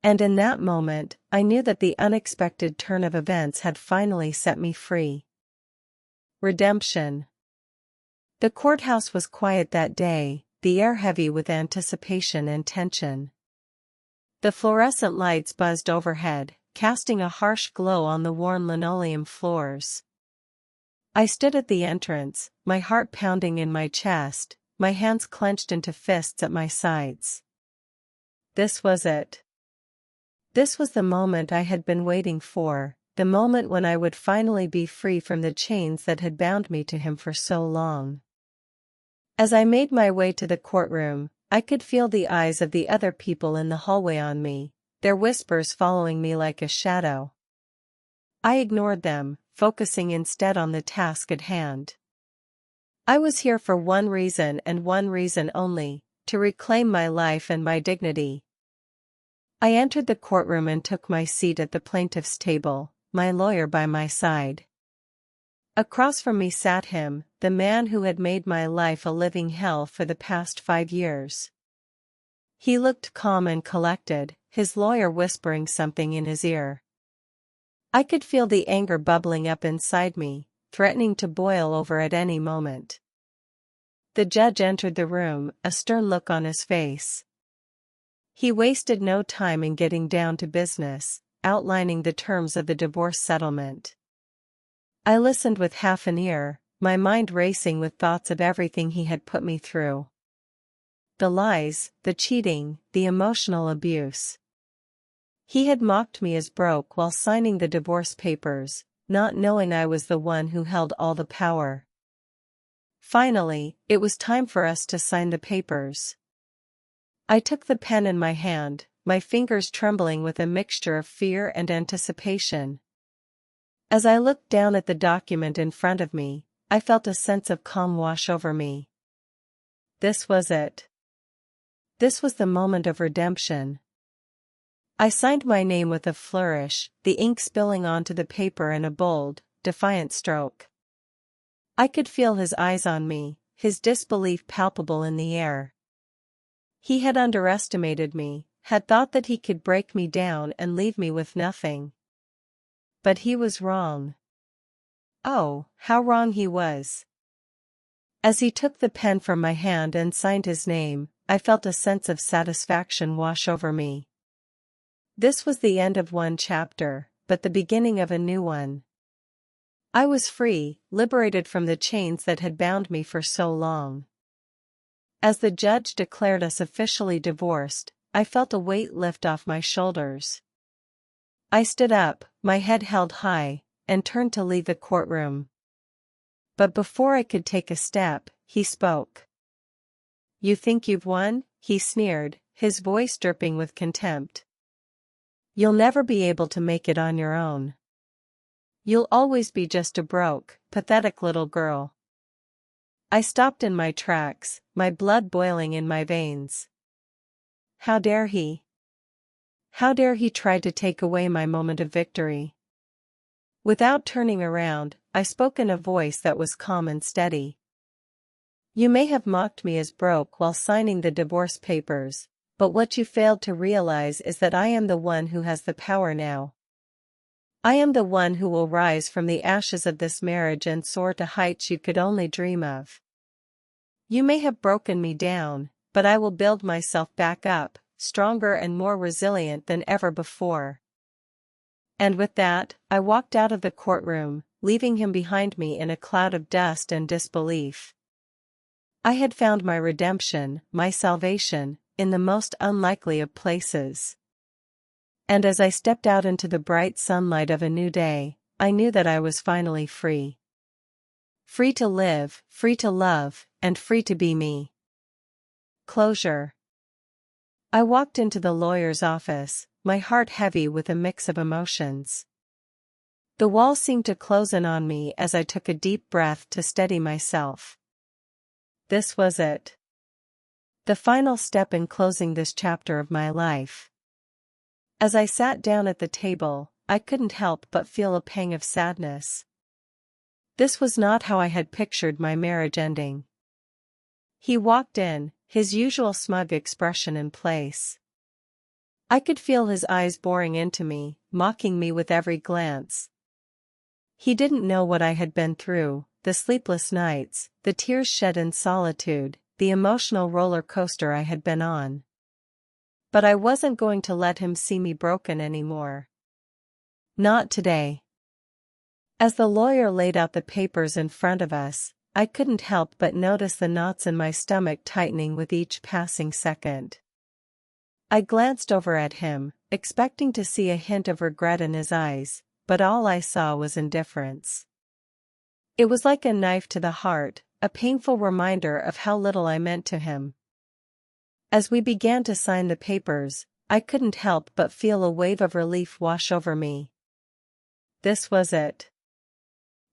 And in that moment, I knew that the unexpected turn of events had finally set me free. Redemption. The courthouse was quiet that day, the air heavy with anticipation and tension. The fluorescent lights buzzed overhead, casting a harsh glow on the worn linoleum floors. I stood at the entrance, my heart pounding in my chest, my hands clenched into fists at my sides. This was it. This was the moment I had been waiting for, the moment when I would finally be free from the chains that had bound me to him for so long. As I made my way to the courtroom, I could feel the eyes of the other people in the hallway on me, their whispers following me like a shadow. I ignored them, focusing instead on the task at hand. I was here for one reason and one reason only, to reclaim my life and my dignity. I entered the courtroom and took my seat at the plaintiff's table, my lawyer by my side. Across from me sat him, the man who had made my life a living hell for the past 5 years. He looked calm and collected, his lawyer whispering something in his ear. I could feel the anger bubbling up inside me, threatening to boil over at any moment. The judge entered the room, a stern look on his face. He wasted no time in getting down to business, outlining the terms of the divorce settlement. I listened with half an ear, my mind racing with thoughts of everything he had put me through. The lies, the cheating, the emotional abuse. He had mocked me as broke while signing the divorce papers, not knowing I was the one who held all the power. Finally, it was time for us to sign the papers. I took the pen in my hand, my fingers trembling with a mixture of fear and anticipation. As I looked down at the document in front of me, I felt a sense of calm wash over me. This was it. This was the moment of redemption. I signed my name with a flourish, the ink spilling onto the paper in a bold, defiant stroke. I could feel his eyes on me, his disbelief palpable in the air. He had underestimated me, had thought that he could break me down and leave me with nothing. But he was wrong. Oh, how wrong he was. As he took the pen from my hand and signed his name, I felt a sense of satisfaction wash over me. This was the end of one chapter, but the beginning of a new one. I was free, liberated from the chains that had bound me for so long. As the judge declared us officially divorced, I felt a weight lift off my shoulders. I stood up, my head held high, and turned to leave the courtroom. But before I could take a step, he spoke. "You think you've won?" he sneered, his voice dripping with contempt. "You'll never be able to make it on your own. You'll always be just a broke, pathetic little girl." I stopped in my tracks, my blood boiling in my veins. How dare he? How dare he try to take away my moment of victory? Without turning around, I spoke in a voice that was calm and steady. "You may have mocked me as broke while signing the divorce papers, but what you failed to realize is that I am the one who has the power now. I am the one who will rise from the ashes of this marriage and soar to heights you could only dream of. You may have broken me down, but I will build myself back up, stronger and more resilient than ever before." And with that, I walked out of the courtroom, leaving him behind me in a cloud of dust and disbelief. I had found my redemption, my salvation, in the most unlikely of places. And as I stepped out into the bright sunlight of a new day, I knew that I was finally free. Free to live, free to love, and free to be me. Closure. I walked into the lawyer's office, my heart heavy with a mix of emotions. The wall seemed to close in on me as I took a deep breath to steady myself. This was it. The final step in closing this chapter of my life. As I sat down at the table, I couldn't help but feel a pang of sadness. This was not how I had pictured my marriage ending. He walked in, his usual smug expression in place. I could feel his eyes boring into me, mocking me with every glance. He didn't know what I had been through, the sleepless nights, the tears shed in solitude, the emotional roller coaster I had been on. But I wasn't going to let him see me broken anymore. Not today. As the lawyer laid out the papers in front of us, I couldn't help but notice the knots in my stomach tightening with each passing second. I glanced over at him, expecting to see a hint of regret in his eyes, but all I saw was indifference. It was like a knife to the heart, a painful reminder of how little I meant to him. As we began to sign the papers, I couldn't help but feel a wave of relief wash over me. This was it.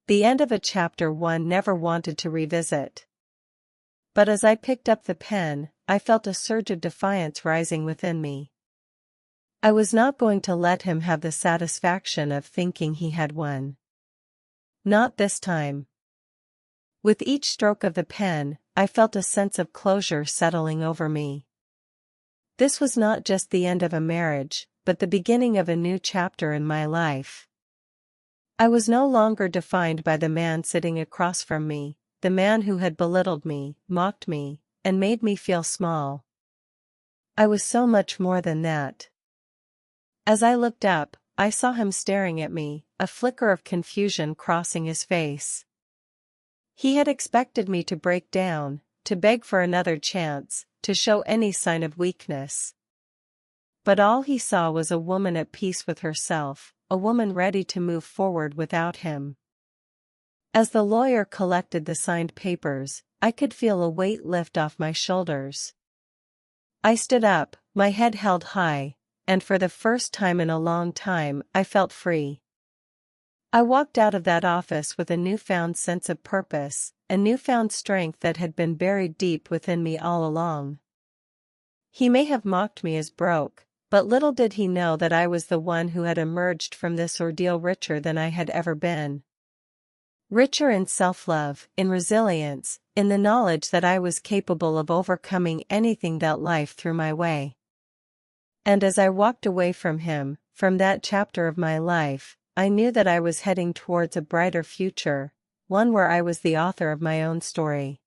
The end of a chapter one never wanted to revisit. But as I picked up the pen, I felt a surge of defiance rising within me. I was not going to let him have the satisfaction of thinking he had won. Not this time. With each stroke of the pen, I felt a sense of closure settling over me. This was not just the end of a marriage, but the beginning of a new chapter in my life. I was no longer defined by the man sitting across from me, the man who had belittled me, mocked me, and made me feel small. I was so much more than that. As I looked up, I saw him staring at me, a flicker of confusion crossing his face. He had expected me to break down, to beg for another chance, to show any sign of weakness. But all he saw was a woman at peace with herself, a woman ready to move forward without him. As the lawyer collected the signed papers, I could feel a weight lift off my shoulders. I stood up, my head held high, and for the first time in a long time, I felt free. I walked out of that office with a newfound sense of purpose, a newfound strength that had been buried deep within me all along. He may have mocked me as broke, but little did he know that I was the one who had emerged from this ordeal richer than I had ever been. Richer in self-love, in resilience, in the knowledge that I was capable of overcoming anything that life threw my way. And as I walked away from him, from that chapter of my life, I knew that I was heading towards a brighter future, one where I was the author of my own story.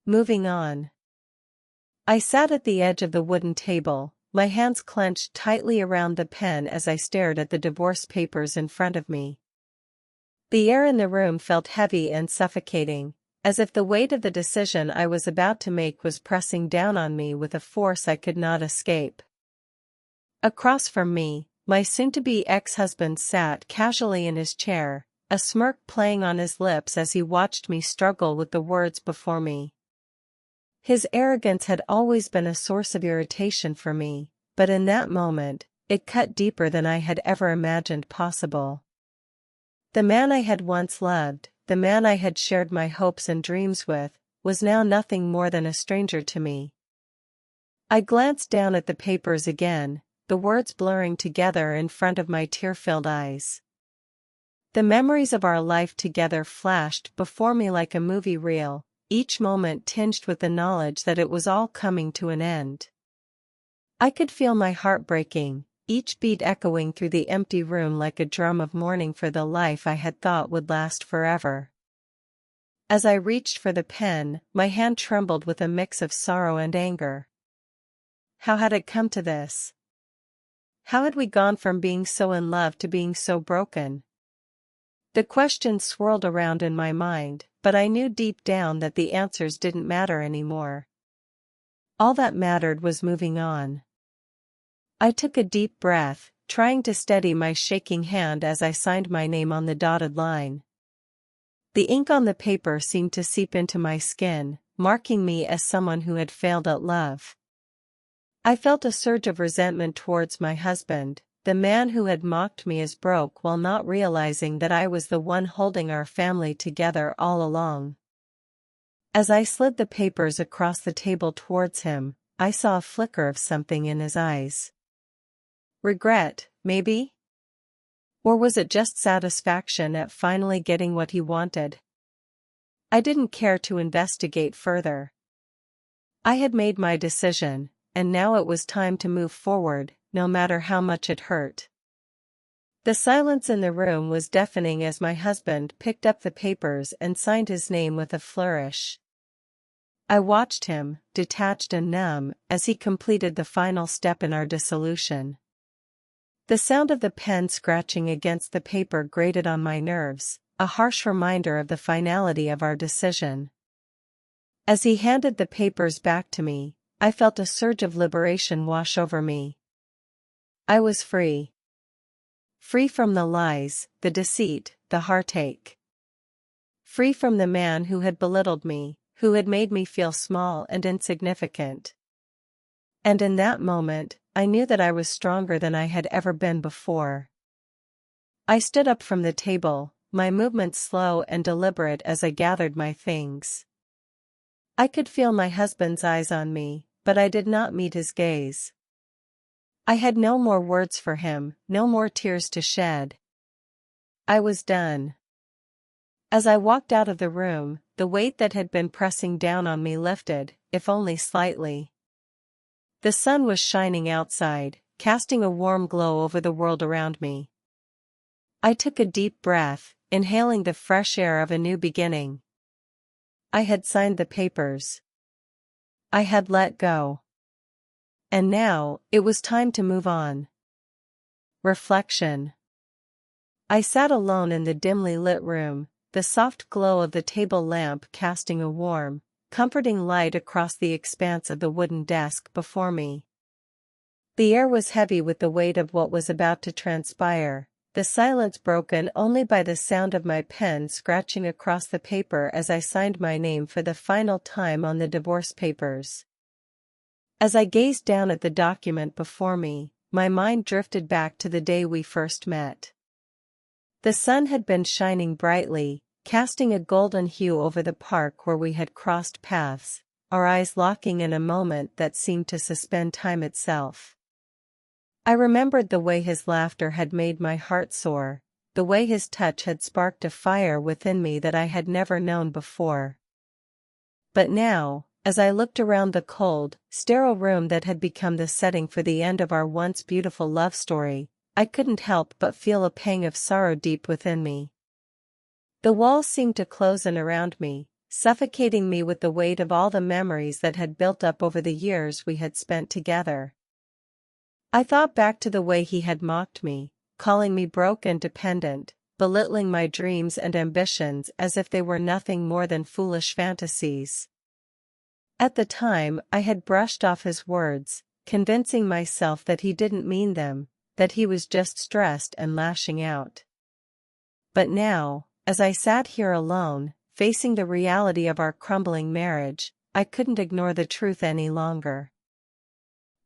Moving on. I sat at the edge of the wooden table, my hands clenched tightly around the pen as I stared at the divorce papers in front of me. The air in the room felt heavy and suffocating, as if the weight of the decision I was about to make was pressing down on me with a force I could not escape. Across from me, my soon-to-be ex-husband sat casually in his chair, a smirk playing on his lips as he watched me struggle with the words before me. His arrogance had always been a source of irritation for me, but in that moment, it cut deeper than I had ever imagined possible. The man I had once loved, the man I had shared my hopes and dreams with, was now nothing more than a stranger to me. I glanced down at the papers again, the words blurring together in front of my tear-filled eyes. The memories of our life together flashed before me like a movie reel, each moment tinged with the knowledge that it was all coming to an end. I could feel my heart breaking, each beat echoing through the empty room like a drum of mourning for the life I had thought would last forever. As I reached for the pen, my hand trembled with a mix of sorrow and anger. How had it come to this? How had we gone from being so in love to being so broken? The questions swirled around in my mind, but I knew deep down that the answers didn't matter anymore. All that mattered was moving on. I took a deep breath, trying to steady my shaking hand as I signed my name on the dotted line. The ink on the paper seemed to seep into my skin, marking me as someone who had failed at love. I felt a surge of resentment towards my husband, the man who had mocked me as broke while not realizing that I was the one holding our family together all along. As I slid the papers across the table towards him, I saw a flicker of something in his eyes. Regret, maybe? Or was it just satisfaction at finally getting what he wanted? I didn't care to investigate further. I had made my decision, and now it was time to move forward, no matter how much it hurt. The silence in the room was deafening as my husband picked up the papers and signed his name with a flourish. I watched him, detached and numb, as he completed the final step in our dissolution. The sound of the pen scratching against the paper grated on my nerves, a harsh reminder of the finality of our decision. As he handed the papers back to me, I felt a surge of liberation wash over me. I was free. Free from the lies, the deceit, the heartache. Free from the man who had belittled me, who had made me feel small and insignificant. And in that moment, I knew that I was stronger than I had ever been before. I stood up from the table, my movements slow and deliberate as I gathered my things. I could feel my husband's eyes on me, but I did not meet his gaze. I had no more words for him, no more tears to shed. I was done. As I walked out of the room, the weight that had been pressing down on me lifted, if only slightly. The sun was shining outside, casting a warm glow over the world around me. I took a deep breath, inhaling the fresh air of a new beginning. I had signed the papers. I had let go. And now, it was time to move on. Reflection. I sat alone in the dimly lit room, the soft glow of the table lamp casting a warm, comforting light across the expanse of the wooden desk before me. The air was heavy with the weight of what was about to transpire, the silence broken only by the sound of my pen scratching across the paper as I signed my name for the final time on the divorce papers. As I gazed down at the document before me, my mind drifted back to the day we first met. The sun had been shining brightly, casting a golden hue over the park where we had crossed paths, our eyes locking in a moment that seemed to suspend time itself. I remembered the way his laughter had made my heart soar, the way his touch had sparked a fire within me that I had never known before. But now, as I looked around the cold, sterile room that had become the setting for the end of our once beautiful love story, I couldn't help but feel a pang of sorrow deep within me. The walls seemed to close in around me, suffocating me with the weight of all the memories that had built up over the years we had spent together. I thought back to the way he had mocked me, calling me broke and dependent, belittling my dreams and ambitions as if they were nothing more than foolish fantasies. At the time, I had brushed off his words, convincing myself that he didn't mean them, that he was just stressed and lashing out. But now, as I sat here alone, facing the reality of our crumbling marriage, I couldn't ignore the truth any longer.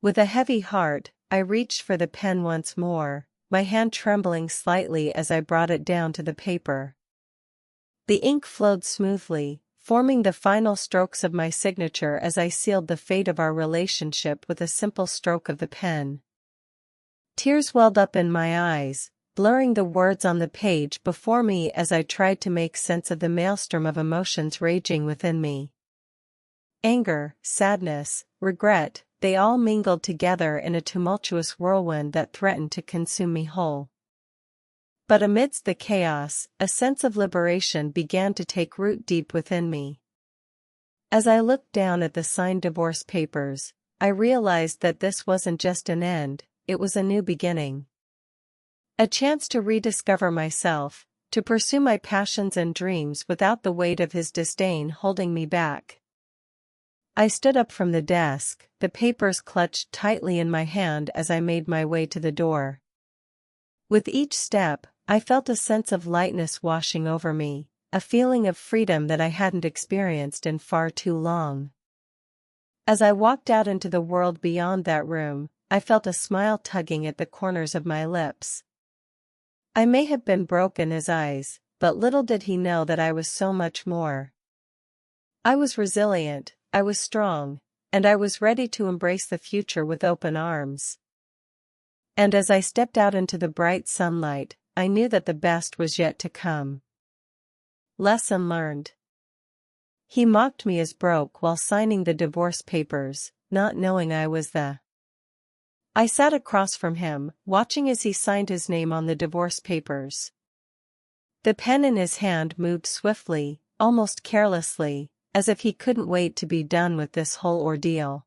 With a heavy heart, I reached for the pen once more, my hand trembling slightly as I brought it down to the paper. The ink flowed smoothly, forming the final strokes of my signature as I sealed the fate of our relationship with a simple stroke of the pen. Tears welled up in my eyes, blurring the words on the page before me as I tried to make sense of the maelstrom of emotions raging within me. Anger, sadness, regret, they all mingled together in a tumultuous whirlwind that threatened to consume me whole. But amidst the chaos, a sense of liberation began to take root deep within me. As I looked down at the signed divorce papers, I realized that this wasn't just an end, it was a new beginning. A chance to rediscover myself, to pursue my passions and dreams without the weight of his disdain holding me back. I stood up from the desk, the papers clutched tightly in my hand as I made my way to the door. With each step, I felt a sense of lightness washing over me, a feeling of freedom that I hadn't experienced in far too long. As I walked out into the world beyond that room, I felt a smile tugging at the corners of my lips. I may have been broke in his eyes, but little did he know that I was so much more. I was resilient, I was strong, and I was ready to embrace the future with open arms. And as I stepped out into the bright sunlight, I knew that the best was yet to come. Lesson learned. He mocked me as broke while signing the divorce papers, not knowing I was the. I sat across from him, watching as he signed his name on the divorce papers. The pen in his hand moved swiftly, almost carelessly, as if he couldn't wait to be done with this whole ordeal.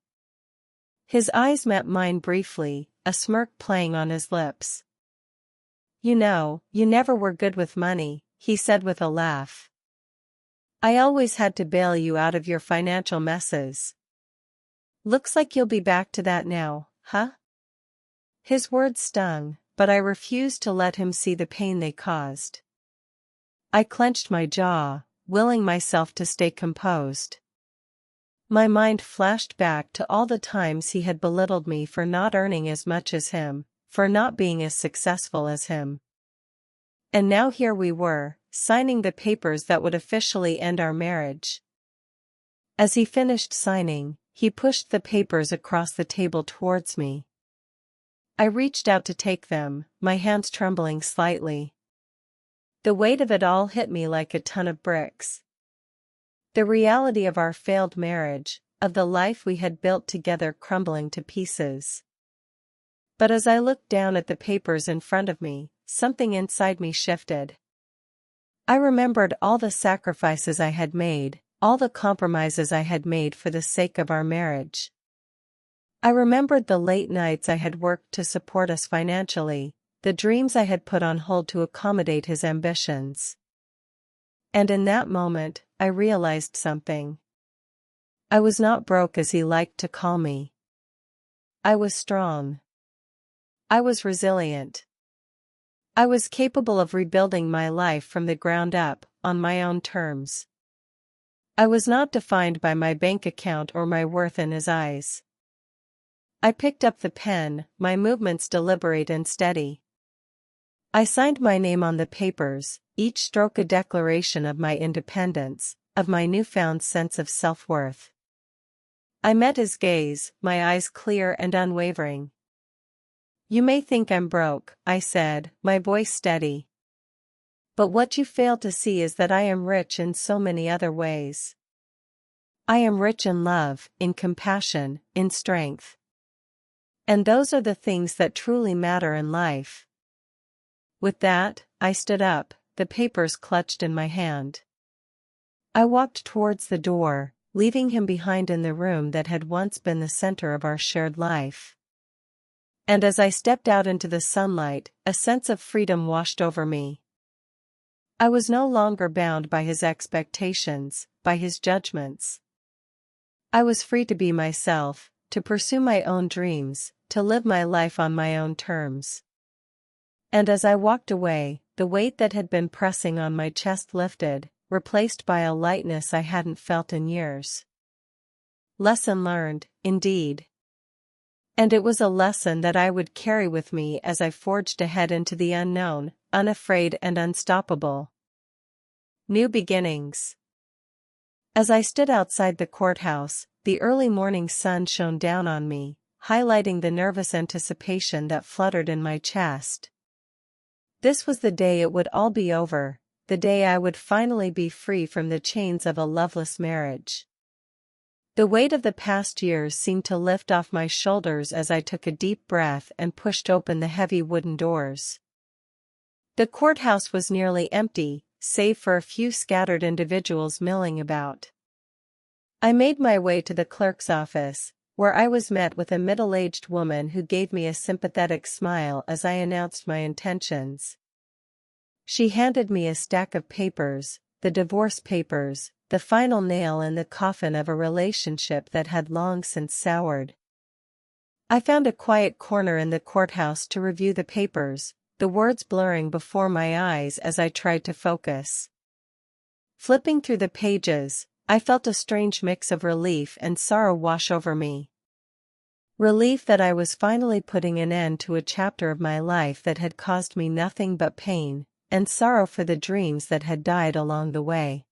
His eyes met mine briefly, a smirk playing on his lips. "You know, you never were good with money," he said with a laugh. "I always had to bail you out of your financial messes. Looks like you'll be back to that now, huh?" His words stung, but I refused to let him see the pain they caused. I clenched my jaw, willing myself to stay composed. My mind flashed back to all the times he had belittled me for not earning as much as him, for not being as successful as him. And now here we were, signing the papers that would officially end our marriage. As he finished signing, he pushed the papers across the table towards me. I reached out to take them, my hands trembling slightly. The weight of it all hit me like a ton of bricks. The reality of our failed marriage, of the life we had built together crumbling to pieces. But as I looked down at the papers in front of me, something inside me shifted. I remembered all the sacrifices I had made, all the compromises I had made for the sake of our marriage. I remembered the late nights I had worked to support us financially, the dreams I had put on hold to accommodate his ambitions. And in that moment, I realized something. I was not broke as he liked to call me. I was strong. I was resilient. I was capable of rebuilding my life from the ground up, on my own terms. I was not defined by my bank account or my worth in his eyes. I picked up the pen, my movements deliberate and steady. I signed my name on the papers, each stroke a declaration of my independence, of my newfound sense of self-worth. I met his gaze, my eyes clear and unwavering. "You may think I'm broke," I said, my voice steady. "But what you fail to see is that I am rich in so many other ways. I am rich in love, in compassion, in strength. And those are the things that truly matter in life." With that, I stood up, the papers clutched in my hand. I walked towards the door, leaving him behind in the room that had once been the center of our shared life. And as I stepped out into the sunlight, a sense of freedom washed over me. I was no longer bound by his expectations, by his judgments. I was free to be myself, to pursue my own dreams, to live my life on my own terms. And as I walked away, the weight that had been pressing on my chest lifted, replaced by a lightness I hadn't felt in years. Lesson learned, indeed. And it was a lesson that I would carry with me as I forged ahead into the unknown, unafraid and unstoppable. New beginnings. As I stood outside the courthouse, the early morning sun shone down on me, highlighting the nervous anticipation that fluttered in my chest. This was the day it would all be over, the day I would finally be free from the chains of a loveless marriage. The weight of the past years seemed to lift off my shoulders as I took a deep breath and pushed open the heavy wooden doors. The courthouse was nearly empty, save for a few scattered individuals milling about. I made my way to the clerk's office, where I was met with a middle-aged woman who gave me a sympathetic smile as I announced my intentions. She handed me a stack of papers, the divorce papers, the final nail in the coffin of a relationship that had long since soured. I found a quiet corner in the courthouse to review the papers, the words blurring before my eyes as I tried to focus. Flipping through the pages, I felt a strange mix of relief and sorrow wash over me. Relief that I was finally putting an end to a chapter of my life that had caused me nothing but pain, and sorrow for the dreams that had died along the way.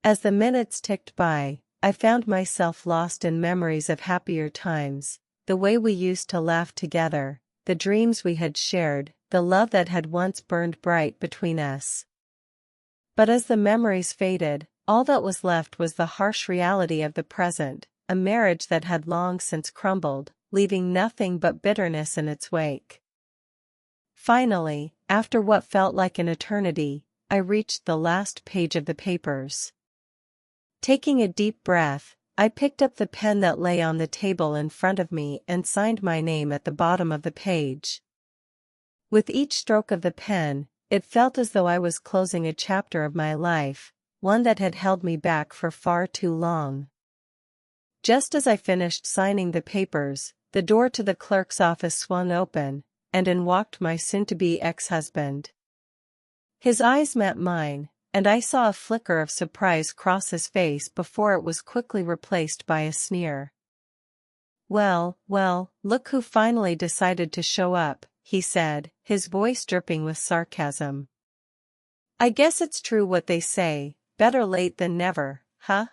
As the minutes ticked by, I found myself lost in memories of happier times, the way we used to laugh together, the dreams we had shared, the love that had once burned bright between us. But as the memories faded, all that was left was the harsh reality of the present, a marriage that had long since crumbled, leaving nothing but bitterness in its wake. Finally, after what felt like an eternity, I reached the last page of the papers. Taking a deep breath, I picked up the pen that lay on the table in front of me and signed my name at the bottom of the page. With each stroke of the pen, it felt as though I was closing a chapter of my life, one that had held me back for far too long. Just as I finished signing the papers, the door to the clerk's office swung open, and in walked my soon-to-be ex-husband. His eyes met mine, and I saw a flicker of surprise cross his face before it was quickly replaced by a sneer. "Well, well, look who finally decided to show up," he said, his voice dripping with sarcasm. "I guess it's true what they say, better late than never, huh?"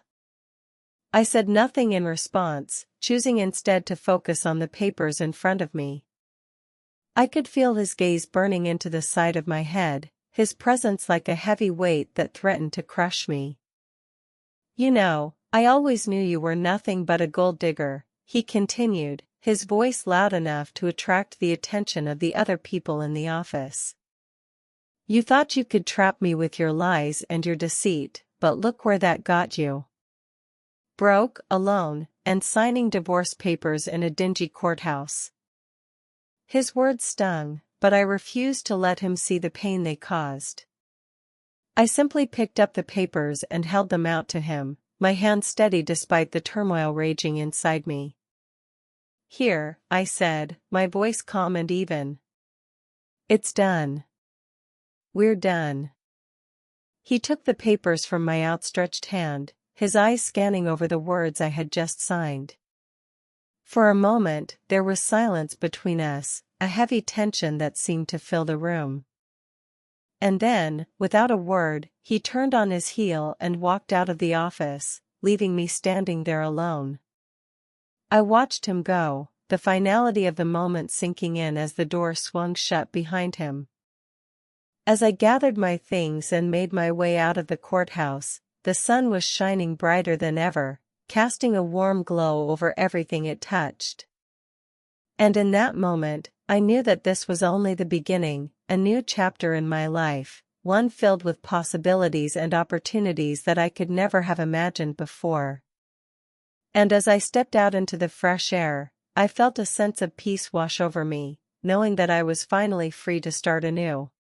I said nothing in response, choosing instead to focus on the papers in front of me. I could feel his gaze burning into the side of my head, his presence like a heavy weight that threatened to crush me. "You know, I always knew you were nothing but a gold digger," he continued, his voice loud enough to attract the attention of the other people in the office. "You thought you could trap me with your lies and your deceit, but look where that got you. Broke, alone, and signing divorce papers in a dingy courthouse." His words stung, but I refused to let him see the pain they caused. I simply picked up the papers and held them out to him, my hand steady despite the turmoil raging inside me. "Here," I said, my voice calm and even. "It's done. We're done." He took the papers from my outstretched hand, his eyes scanning over the words I had just signed. For a moment, there was silence between us, a heavy tension that seemed to fill the room. And then, without a word, he turned on his heel and walked out of the office, leaving me standing there alone. I watched him go, the finality of the moment sinking in as the door swung shut behind him. As I gathered my things and made my way out of the courthouse, the sun was shining brighter than ever, casting a warm glow over everything it touched. And in that moment, I knew that this was only the beginning, a new chapter in my life, one filled with possibilities and opportunities that I could never have imagined before. And as I stepped out into the fresh air, I felt a sense of peace wash over me, knowing that I was finally free to start anew.